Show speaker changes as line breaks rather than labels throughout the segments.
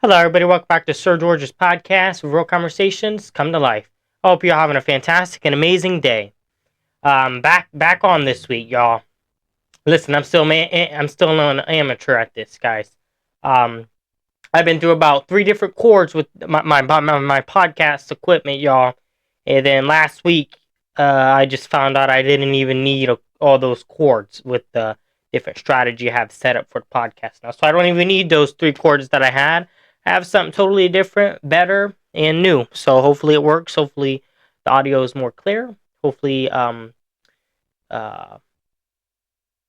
Hello, everybody. Welcome back to Sir George's podcast, where real conversations come to life. I hope you're having a fantastic and amazing day. Back on this week, y'all. Listen, I'm still an amateur at this, guys. Um, I've been through about 3 different chords with my podcast equipment, y'all. And then last week, I just found out I didn't even need all those chords with the different strategy I have set up for the podcast now. So I don't even need those 3 chords that I had. I have something totally different, better, and new. So hopefully it works. Hopefully the audio is more clear. Hopefully the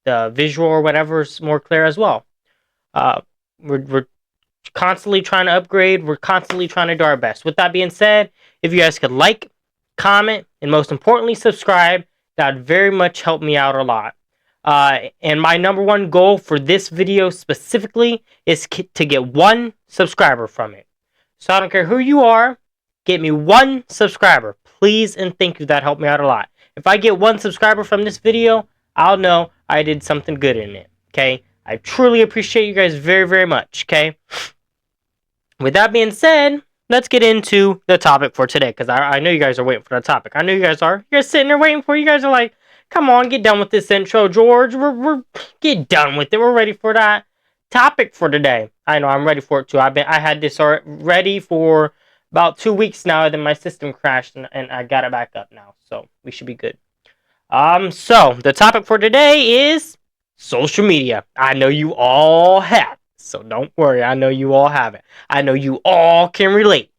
visual or whatever is more clear as well. We're constantly trying to upgrade. We're constantly trying to do our best. With that being said, if you guys could like, comment, and most importantly, subscribe, that would very much help me out a lot. And my number one goal for this video specifically is to get 1 subscriber from it. So I don't care who you are, get me 1 subscriber. Please and thank you. That helped me out a lot. If I get 1 subscriber from this video, I'll know I did something good in it. Okay? I truly appreciate you guys very, very much. Okay? With that being said, let's get into the topic for today. Because I know you guys are waiting for the topic. I know you guys are. You guys sitting there waiting for it. You guys are like, come on, get done with this intro, George. We're get done with it. We're ready for that topic for today. I know I'm ready for it too. I had this ready for about 2 weeks now. Then my system crashed and I got it back up now. So we should be good. So the topic for today is social media. I know you all have it, so don't worry. I know you all have it. I know you all can relate,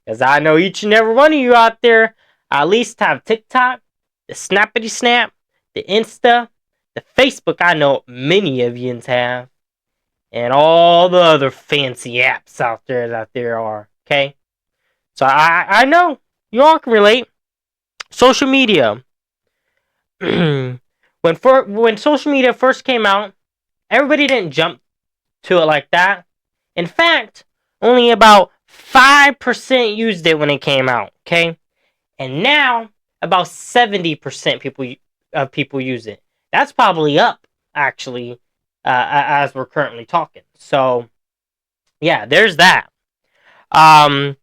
because I know each and every one of you out there at least have TikTok, the Snappity Snap, the Insta, the Facebook. I know many of yous have, and all the other fancy apps out there that there are. Okay, so I know you all can relate. Social media. When social media first came out, everybody didn't jump to it like that. In fact, only about 5% used it when it came out. Okay, and now about 70% people use it. That's probably up, actually, as we're currently talking. So, yeah, there's that. The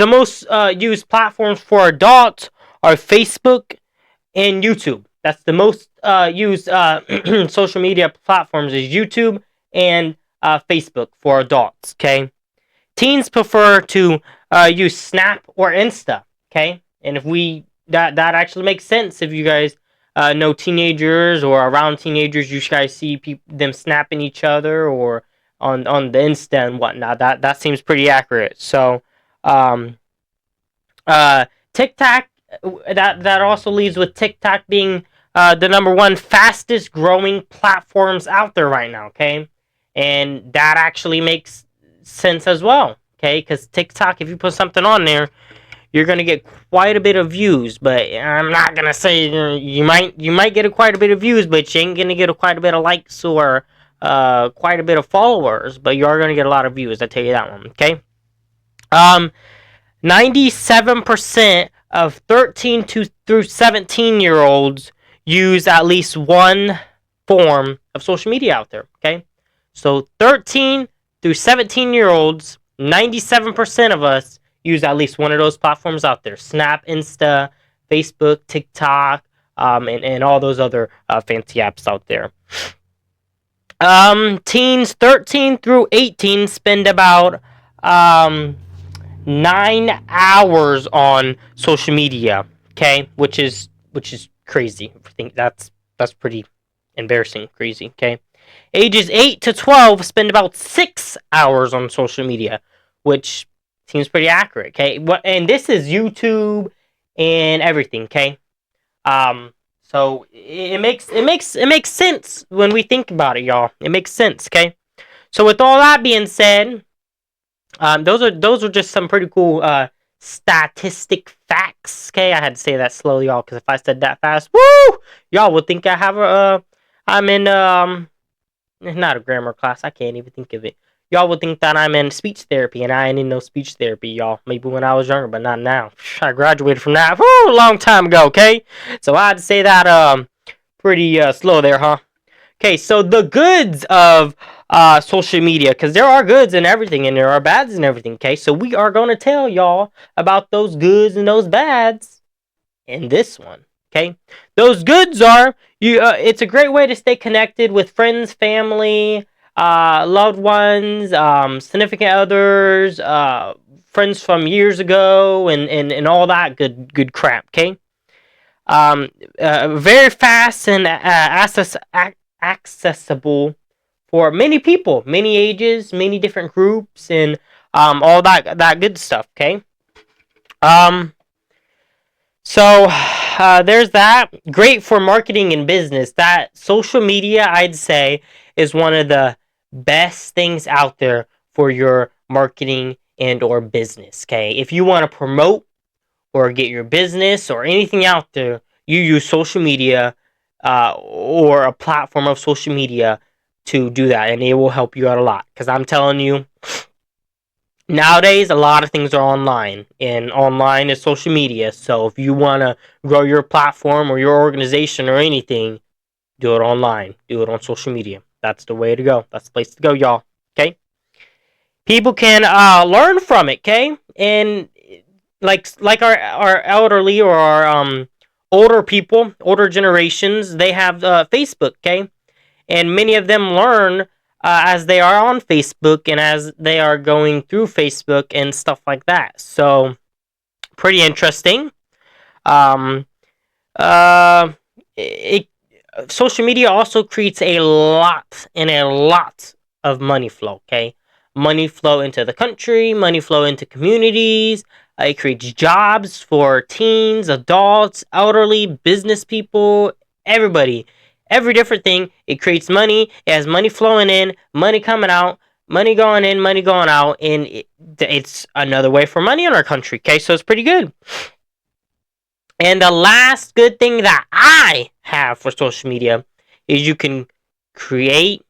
most used platforms for adults are Facebook and YouTube. That's the most used social media platforms is YouTube and Facebook for adults. Okay, teens prefer to use Snap or Insta. Okay, and if that actually makes sense if you guys know teenagers or around teenagers, you guys see them snapping each other or on the Insta and whatnot. That seems pretty accurate. So, TikTok. That also leads with TikTok being the number 1 fastest growing platforms out there right now. Okay, and that actually makes sense as well. Okay, because TikTok, if you put something on there, you're gonna get quite a bit of views. But I'm not gonna say you might get quite a bit of views, but you ain't gonna get quite a bit of likes or quite a bit of followers. But you are gonna get a lot of views. I tell you that one. Okay. 97% of 13 through 17-year-olds use at least one form of social media out there. Okay, so 13 through 17-year-olds, 97% of us use at least one of those platforms out there: Snap, Insta, Facebook, TikTok, and all those other fancy apps out there. Teens 13 through 18 spend about 9 hours on social media. Okay, which is crazy. I think that's pretty embarrassing, crazy. Okay, ages 8 to 12 spend about 6 hours on social media, which seems pretty accurate. Okay, and this is YouTube and everything. Okay, so it makes sense when we think about it, y'all. It makes sense. Okay, so with all that being said, those are just some pretty cool statistic facts. Okay, I had to say that slowly, y'all, because if I said that fast, woo, y'all would think I have I'm in not a grammar class. I can't even think of it. Y'all would think that I'm in speech therapy, and I ain't in no speech therapy, y'all. Maybe when I was younger, but not now. I graduated from that a long time ago. Okay, so I had to say that pretty slow there, huh? Okay, so the goods of social media, because there are goods and everything, and there are bads and everything. Okay, so we are going to tell y'all about those goods and those bads in this one. Okay, those goods are you. It's a great way to stay connected with friends, family, loved ones, significant others, friends from years ago, and all that good crap. Okay, very fast and accessible for many people, many ages, many different groups, and all that good stuff. Okay. Um, so there's that. Great for marketing and business. That social media, I'd say, is one of the best things out there for your marketing and or business. Okay, if you want to promote or get your business or anything out there, you use social media or a platform of social media to do that, and it will help you out a lot. Because I'm telling you, nowadays a lot of things are online, and online is social media. So if you want to grow your platform or your organization or anything, do it online. Do it on social media. That's the way to go. That's the place to go, y'all. Okay? People can learn from it, okay? And like our elderly or our older people, older generations, they have Facebook, okay? And many of them learn as they are on Facebook and as they are going through Facebook and stuff like that. So pretty interesting. Um, uh, it social media also creates a lot and a lot of money flow. Okay, money flow into the country, money flow into communities. It creates jobs for teens, adults, elderly, business people, everybody, every different thing. It creates money. It has money flowing in, money coming out, money going in, money going out, and it's another way for money in our country. Okay, so it's pretty good. And the last good thing that I have for social media is you can create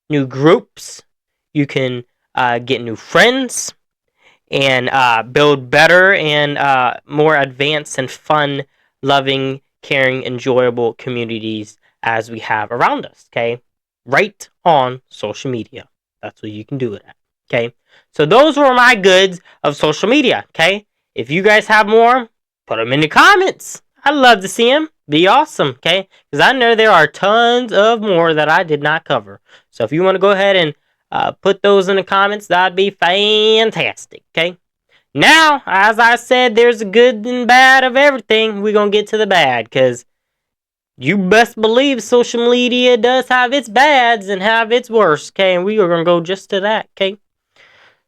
new groups, you can get new friends, and build better and more advanced and fun, loving, caring, enjoyable communities as we have around us. Okay, right on social media. That's what you can do it at. Okay, so those were my goods of social media. Okay, if you guys have more, put them in the comments. I'd love to see them. Be awesome. Okay, because I know there are tons of more that I did not cover. So if you want to go ahead and put those in the comments, that'd be fantastic. Okay. Now, as I said, there's a good and bad of everything. We're going to get to the bad, because you best believe social media does have its bads and have its worst, okay? And we are going to go just to that, okay?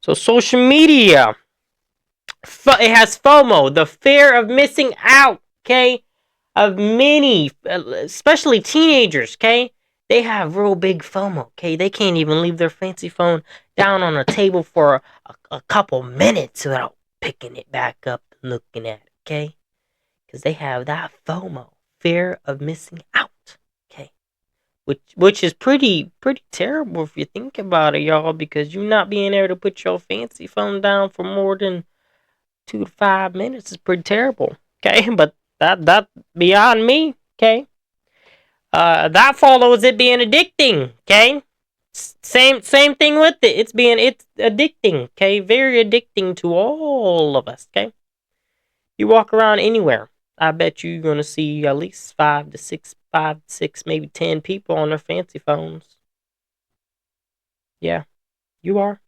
So social media, it has FOMO, the fear of missing out, okay? Of many, especially teenagers, okay? They have real big FOMO, okay? They can't even leave their fancy phone down on a table for a couple minutes without picking it back up and looking at it, okay? Because they have that FOMO, fear of missing out, okay? Which is pretty terrible if you think about it, y'all, because you not being able to put your fancy phone down for more than 2 to 5 minutes is pretty terrible, okay? But that beyond me, okay? That follows it being addicting, okay? Same thing with it. It's addicting, okay? Very addicting to all of us, okay? You walk around anywhere, I bet you're gonna see at least 5 to 6, maybe 10 people on their fancy phones. Yeah, you are.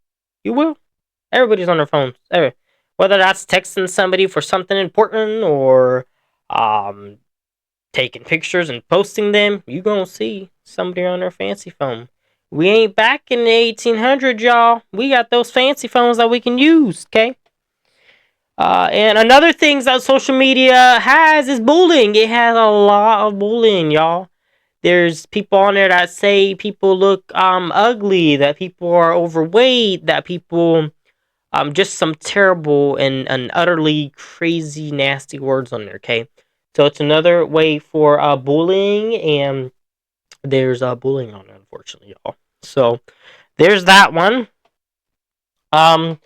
You will. Everybody's on their phones. Whether that's texting somebody for something important or um taking pictures and posting them, you gonna see somebody on their fancy phone. We ain't back in the 1800s, y'all. We got those fancy phones that we can use, okay? And another thing that social media has is bullying. It has a lot of bullying, y'all. There's people on there that say people look ugly, that people are overweight, that people just some terrible and utterly crazy, nasty words on there, okay? So it's another way for bullying, and there's bullying on it, unfortunately, y'all. So there's that one. And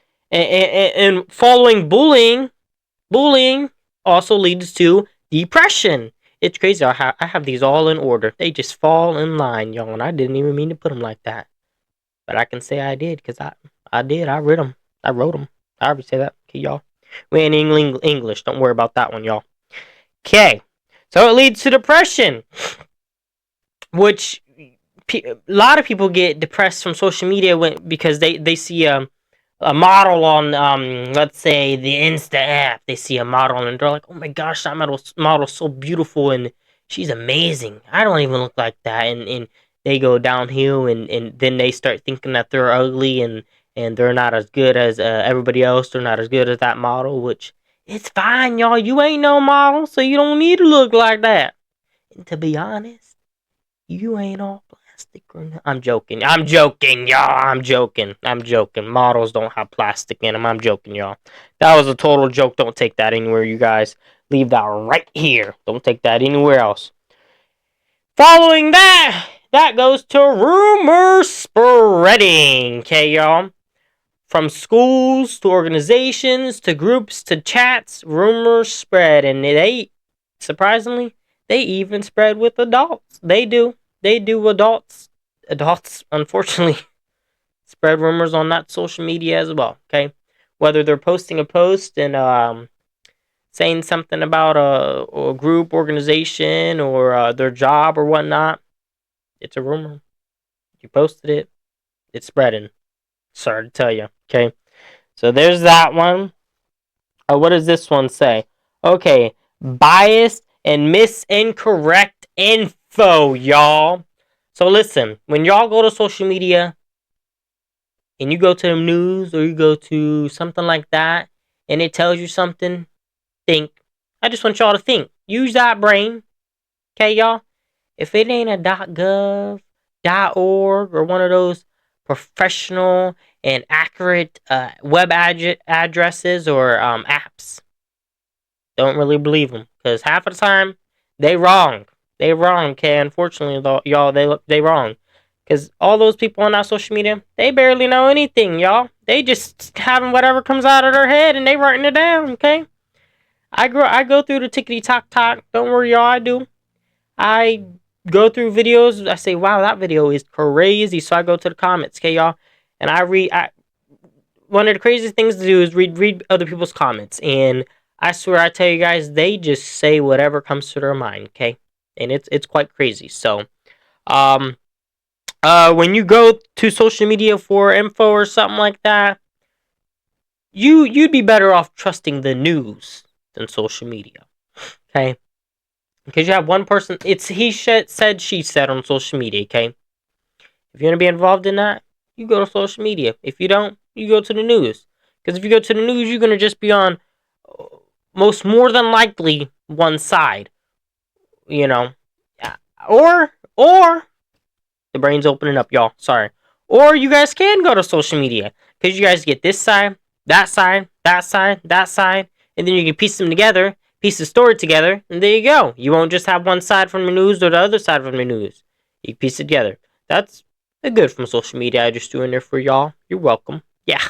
following bullying also leads to depression. It's crazy. I have these all in order. They just fall in line, y'all, and I didn't even mean to put them like that. But I can say I did because I did. I read them. I wrote them. I already say that. Okay, y'all. We ain't English. Don't worry about that one, y'all. Okay. So it leads to depression, which a lot of people get depressed from social media because they see a model on let's say the Insta app. They see a model and they're like, oh my gosh, that model's so beautiful and she's amazing. I don't even look like that, and they go downhill, and then they start thinking that they're ugly and they're not as good as everybody else. They're not as good as that model, which it's fine, y'all. You ain't no model, so you don't need to look like that. And to be honest, you ain't all plastic or not. I'm joking. I'm joking, y'all. I'm joking. I'm joking. Models don't have plastic in them. I'm joking, y'all. That was a total joke. Don't take that anywhere, you guys. Leave that right here. Don't take that anywhere else. Following that, that goes to rumor spreading. Okay, y'all. From schools to organizations to groups to chats, rumors spread. And surprisingly, they even spread with adults. They do. They do. Adults, unfortunately, spread rumors on that social media as well. Okay, whether they're posting a post and saying something about a group, organization, or their job or whatnot, it's a rumor. You posted it, it's spreading. Sorry to tell you. Okay, so there's that one. What does this one say? Okay, biased and incorrect info, y'all. So listen, when y'all go to social media and you go to the news or you go to something like that and it tells you something, think. I just want y'all to think. Use that brain. Okay, y'all? If it ain't a .gov, .org, or one of those professional and accurate web addresses or apps, don't really believe them, because half of the time they wrong. They wrong. Okay, unfortunately, y'all, they wrong. Because all those people on that social media, they barely know anything, y'all. They just having whatever comes out of their head and they writing it down. Okay, I go through the tickety talk. Don't worry, y'all. I do. I go through videos. I say, wow, that video is crazy. So I go to the comments, okay, y'all, and I read. One of the craziest things to do is read other people's comments, and I swear I tell you guys, they just say whatever comes to their mind, okay, and it's quite crazy. So, when you go to social media for info or something like that, you'd be better off trusting the news than social media, okay? Because you have one person, it's he said, she said on social media, okay? If you want to be involved in that, you go to social media. If you don't, you go to the news. Because if you go to the news, you're going to just be on more than likely one side, you know. Or the brain's opening up, y'all. Sorry. Or you guys can go to social media, because you guys get this side, that side, that side, that side, and then you can piece them together, piece the story together, and there you go. You won't just have one side from the news or the other side from the news. You piece it together. That's good from social media. I just doing there for y'all. You're welcome. Yeah.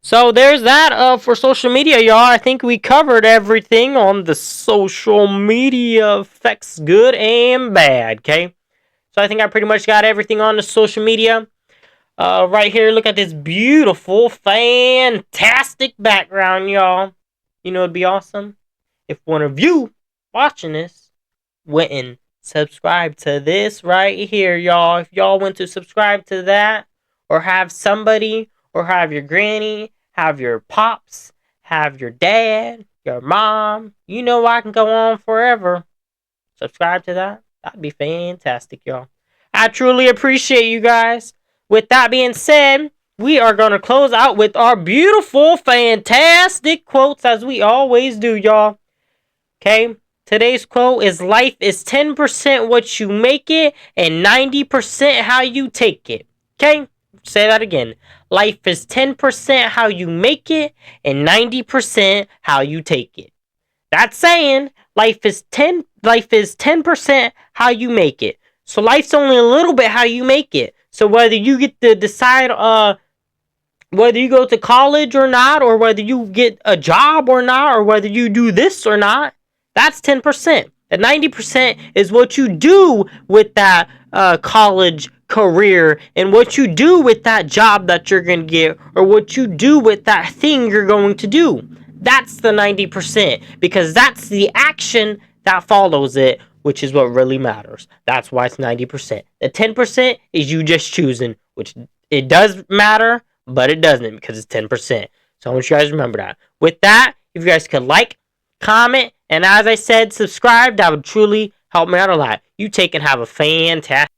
So there's that for social media, y'all. I think we covered everything on the social media effects, good and bad, okay? So I think I pretty much got everything on the social media. Right here, look at this beautiful, fantastic background, y'all. You know, it'd be awesome if one of you watching this went and subscribed to this right here, y'all. If y'all went to subscribe to that, or have somebody, or have your granny, have your pops, have your dad, your mom, you know, I can go on forever. Subscribe to that. That'd be fantastic, y'all. I truly appreciate you guys. With that being said, we are going to close out with our beautiful, fantastic quotes, as we always do, y'all. Okay? Today's quote is, life is 10% what you make it and 90% how you take it. Okay? Say that again. Life is 10% how you make it and 90% how you take it. That's saying life is 10% how you make it. So life's only a little bit how you make it. So whether you get to decide whether you go to college or not, or whether you get a job or not, or whether you do this or not, that's 10%. The 90% is what you do with that college career and what you do with that job that you're going to get, or what you do with that thing you're going to do. That's the 90%, because that's the action that follows it, which is what really matters. That's why it's 90%. The 10% is you just choosing, which it does matter, but it doesn't, because it's 10%. So I want you guys to remember that. With that, if you guys could like, comment, and as I said, subscribe, that would truly help me out a lot. You take and have a fantastic